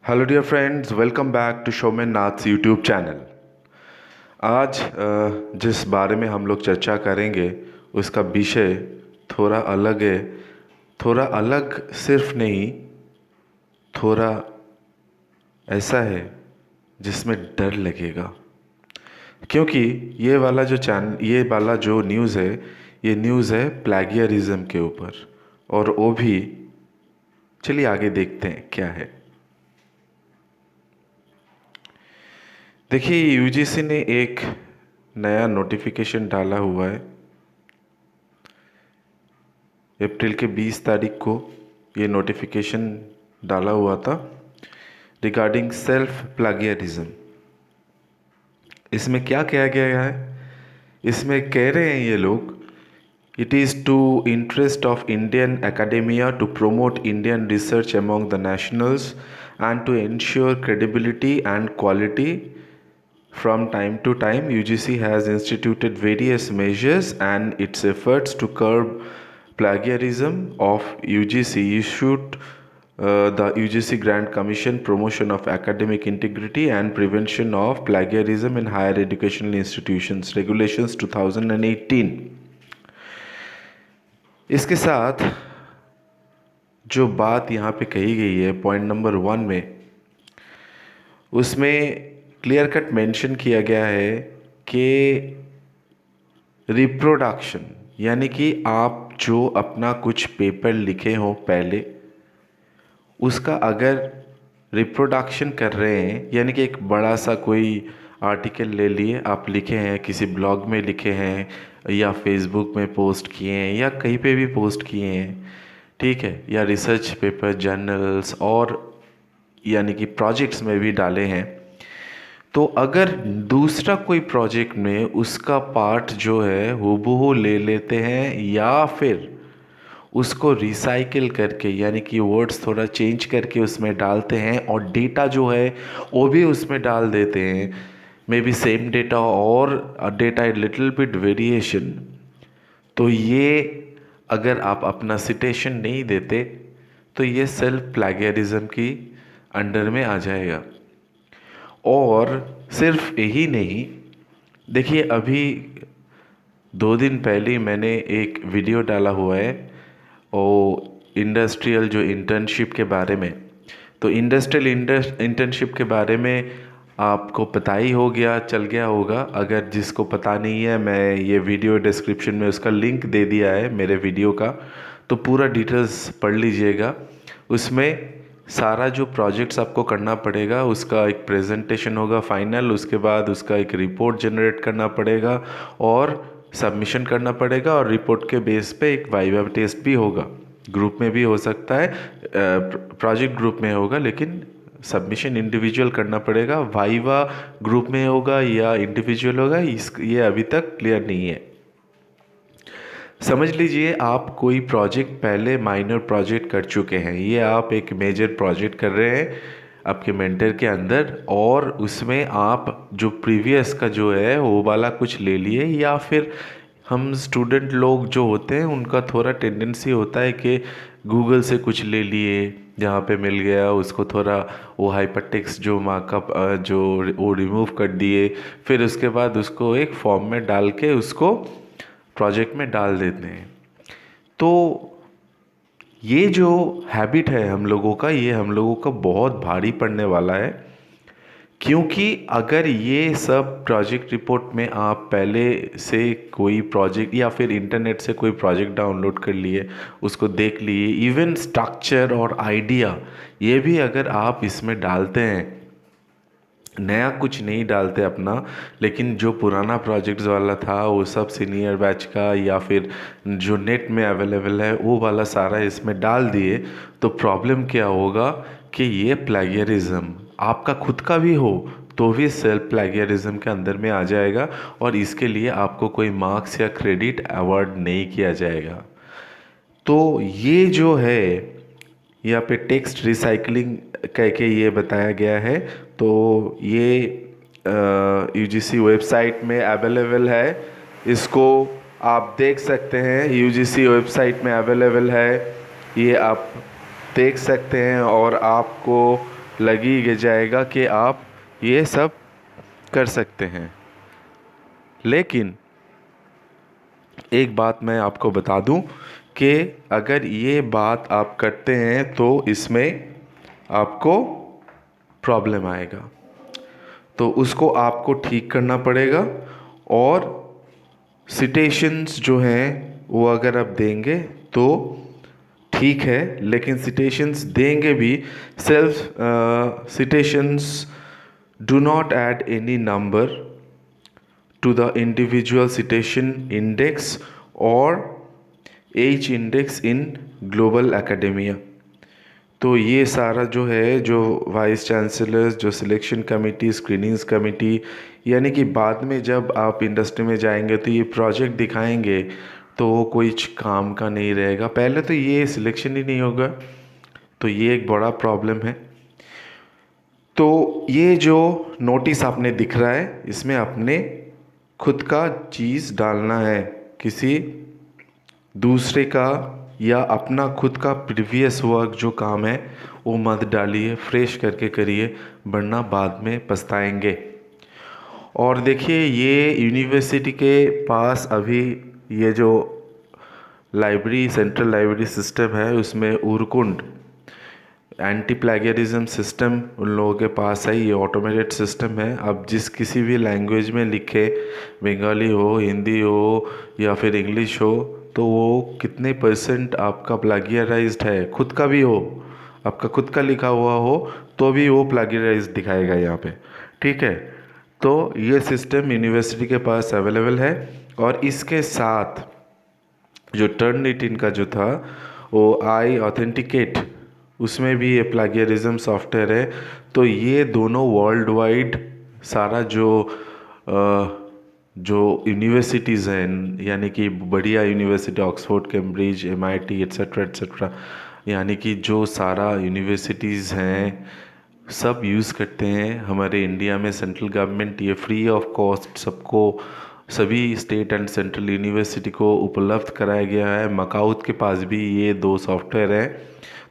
Hello dear friends, welcome back to Shomen Nath's YouTube channel. आज जिस बारे में हम लोग चर्चा करेंगे उसका विषय थोड़ा अलग है। थोड़ा अलग सिर्फ नहीं, थोड़ा ऐसा है जिसमें डर लगेगा, क्योंकि ये वाला जो न्यूज़ है, ये न्यूज़ है प्लैगियरिज्म के ऊपर। और वो भी, चलिए आगे देखते हैं क्या है। देखिए, यूजीसी ने एक नया नोटिफिकेशन डाला हुआ है। अप्रैल के 20 तारीख को ये नोटिफिकेशन डाला हुआ था रिगार्डिंग सेल्फ प्लागियरिज्म। इसमें क्या किया गया है? इसमें कह रहे हैं ये लोग, it is to interest of Indian academia to promote Indian research among the nationals and to ensure credibility and quality. From time to time, UGC has instituted various measures and its efforts to curb plagiarism of UGC issued the UGC Grant Commission Promotion of Academic Integrity and Prevention of Plagiarism in Higher Educational Institutions Regulations 2018. इसके साथ जो बात यहाँ पे कही गई है point number 1 में, उसमें क्लियर कट मेंशन किया गया है कि रिप्रोडक्शन, यानी कि आप जो अपना कुछ पेपर लिखे हो पहले, उसका अगर रिप्रोडक्शन कर रहे हैं, यानी कि एक बड़ा सा कोई आर्टिकल ले लिए, आप लिखे हैं, किसी ब्लॉग में लिखे हैं या फेसबुक में पोस्ट किए हैं या कहीं पे भी पोस्ट किए हैं, ठीक है, या रिसर्च पेपर, जर्नल्स और यानी कि प्रोजेक्ट्स में भी डाले हैं, तो अगर दूसरा कोई प्रोजेक्ट में उसका पार्ट जो है हूबहू ले लेते हैं या फिर उसको रिसाइकिल करके, यानी कि वर्ड्स थोड़ा चेंज करके उसमें डालते हैं और डेटा जो है वो भी उसमें डाल देते हैं, मे बी सेम डेटा और डेटा लिटिल बिट वेरिएशन, तो ये अगर आप अपना सिटेशन नहीं देते तो ये सेल्फ प्लैगियरिज्म की अंडर में आ जाएगा। और सिर्फ यही नहीं, देखिए अभी 2 दिन पहले मैंने एक वीडियो डाला हुआ है और इंडस्ट्रियल जो इंटर्नशिप के बारे में। तो इंडस्ट्रियल इंटर्नशिप के बारे में आपको पता ही हो गया, चल गया होगा। अगर जिसको पता नहीं है, मैं ये वीडियो डिस्क्रिप्शन में उसका लिंक दे दिया है मेरे वीडियो का, तो पूरा डिटेल्स पढ़ लीजिएगा। उसमें सारा जो प्रोजेक्ट्स आपको करना पड़ेगा, उसका एक प्रेजेंटेशन होगा फाइनल, उसके बाद उसका एक रिपोर्ट जनरेट करना पड़ेगा और सबमिशन करना पड़ेगा, और रिपोर्ट के बेस पे एक वाइवा टेस्ट भी होगा। ग्रुप में भी हो सकता है, प्रोजेक्ट ग्रुप में होगा, लेकिन सबमिशन इंडिविजुअल करना पड़ेगा। वाइवा ग्रुप में होगा या इंडिविजुअल होगा, ये अभी तक क्लियर नहीं है। समझ लीजिए आप कोई प्रोजेक्ट पहले माइनर प्रोजेक्ट कर चुके हैं, ये आप एक मेजर प्रोजेक्ट कर रहे हैं आपके मेंटर के अंदर, और उसमें आप जो प्रीवियस का जो है वो वाला कुछ ले लिए, या फिर हम स्टूडेंट लोग जो होते हैं उनका थोड़ा टेंडेंसी होता है कि गूगल से कुछ ले लिए, जहाँ पे मिल गया उसको थोड़ा वो हाइपरटेक्स्ट जो मार्कअप जो वो रिमूव कर दिए, फिर उसके बाद उसको एक फॉर्म में डाल के उसको प्रोजेक्ट में डाल देते हैं। तो ये जो हैबिट है हम लोगों का, ये हम लोगों का बहुत भारी पड़ने वाला है, क्योंकि अगर ये सब प्रोजेक्ट रिपोर्ट में आप पहले से कोई प्रोजेक्ट या फिर इंटरनेट से कोई प्रोजेक्ट डाउनलोड कर लिए, उसको देख लिए, इवन स्ट्रक्चर और आइडिया ये भी अगर आप इसमें डालते हैं, नया कुछ नहीं डालते अपना, लेकिन जो पुराना प्रोजेक्ट्स वाला था वो सब सीनियर बैच का या फिर जो नेट में अवेलेबल है वो वाला सारा इसमें डाल दिए, तो प्रॉब्लम क्या होगा कि ये प्लैगियरिज्म आपका खुद का भी हो तो भी सेल्फ प्लैगियरिज्म के अंदर में आ जाएगा, और इसके लिए आपको कोई मार्क्स या क्रेडिट अवार्ड नहीं किया जाएगा। तो ये जो है यहाँ पे टेक्स्ट रिसाइकलिंग कह के ये बताया गया है, तो ये यूजीसी वेबसाइट में अवेलेबल है, इसको आप देख सकते हैं, यूजीसी वेबसाइट में अवेलेबल है, ये आप देख सकते हैं और आपको लगी जाएगा कि आप ये सब कर सकते हैं। लेकिन एक बात मैं आपको बता दूं कि अगर ये बात आप करते हैं तो इसमें आपको प्रॉब्लम आएगा, तो उसको आपको ठीक करना पड़ेगा। और सिटेशंस जो हैं वो अगर आप देंगे तो ठीक है, लेकिन सिटेशंस देंगे भी, self citations do not add any number to the individual citation index or H index in global academia। तो ये सारा जो है, जो वाइस चांसलर्स, जो सिलेक्शन कमेटी, स्क्रीनिंग्स कमेटी, यानी कि बाद में जब आप इंडस्ट्री में जाएंगे तो ये प्रोजेक्ट दिखाएंगे तो वो कोई काम का नहीं रहेगा। पहले तो ये सिलेक्शन ही नहीं होगा, तो ये एक बड़ा प्रॉब्लम है। तो ये जो नोटिस आपने दिख रहा है, इसमें आपने खुद का चीज़ डालना है, किसी दूसरे का या अपना खुद का प्रीवियस वर्क जो काम है वो मत डालिए, फ्रेश करके करिए, वरना बाद में पछताएंगे। और देखिए, ये यूनिवर्सिटी के पास अभी ये जो लाइब्रेरी, सेंट्रल लाइब्रेरी सिस्टम है, उसमें उरकुंड एंटी प्लेगरिज्म सिस्टम उन लोगों के पास है। ये ऑटोमेटेड सिस्टम है। अब जिस किसी भी लैंग्वेज में लिखे, बंगाली हो, हिंदी हो या फिर इंग्लिश हो, तो वो कितने % आपका प्लागियराइज्ड है, खुद का भी हो, आपका खुद का लिखा हुआ हो, तो भी वो प्लागियराइज्ड दिखाएगा यहाँ पे। ठीक है, तो ये सिस्टम यूनिवर्सिटी के पास अवेलेबल है। और इसके साथ जो टर्निटिन का जो था वो आई ऑथेंटिकेट, उसमें भी ये प्लागियरिज्म सॉफ्टवेयर है। तो ये दोनों वर्ल्ड वाइड सारा जो यूनिवर्सिटीज़ हैं, यानी कि बढ़िया university, Oxford, Cambridge, MIT etcetera etcetera, यानी कि जो सारा यूनिवर्सिटीज़ हैं सब यूज़ करते हैं। हमारे इंडिया में सेंट्रल गवर्नमेंट ये फ्री ऑफ कॉस्ट सबको, सभी स्टेट एंड सेंट्रल यूनिवर्सिटी को उपलब्ध कराया गया है। मकाउत के पास भी ये 2 सॉफ्टवेयर हैं।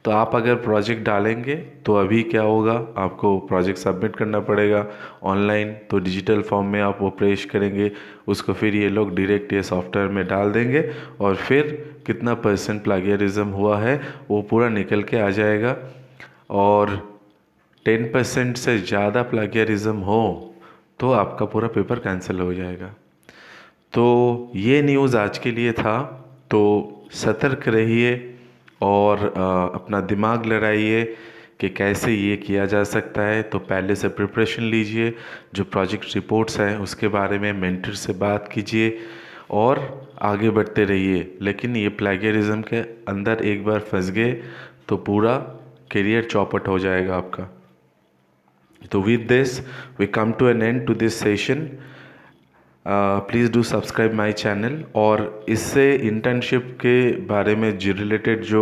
तो आप अगर प्रोजेक्ट डालेंगे तो अभी क्या होगा, आपको प्रोजेक्ट सबमिट करना पड़ेगा ऑनलाइन, तो डिजिटल फॉर्म में आप वो पेश करेंगे, उसको फिर ये लोग डायरेक्ट ये सॉफ्टवेयर में डाल देंगे और फिर कितना % प्लागियरिज्म हुआ है वो पूरा निकल के आ जाएगा। और 10% से ज़्यादा प्लागियरिज्म हो तो आपका पूरा पेपर कैंसिल हो जाएगा। तो ये न्यूज़ आज के लिए था। तो सतर्क रहिए और अपना दिमाग लड़ाइए कि कैसे ये किया जा सकता है। तो पहले से प्रिपरेशन लीजिए, जो प्रोजेक्ट रिपोर्ट्स हैं उसके बारे में मेंटर से बात कीजिए और आगे बढ़ते रहिए। लेकिन ये प्लेगरिज्म के अंदर एक बार फंस गए तो पूरा करियर चौपट हो जाएगा आपका। तो with this we come to an end to this session. Please do subscribe my channel. और इससे इंटर्नशिप के बारे में जो रिलेटेड जो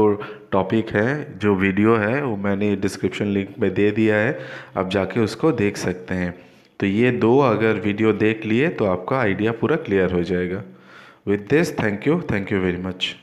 टॉपिक है, जो वीडियो है, वो मैंने डिस्क्रिप्शन लिंक में दे दिया है, आप जाके उसको देख सकते हैं। तो ये 2 अगर वीडियो देख लिए तो आपका आइडिया पूरा क्लियर हो जाएगा। With this, thank you very much.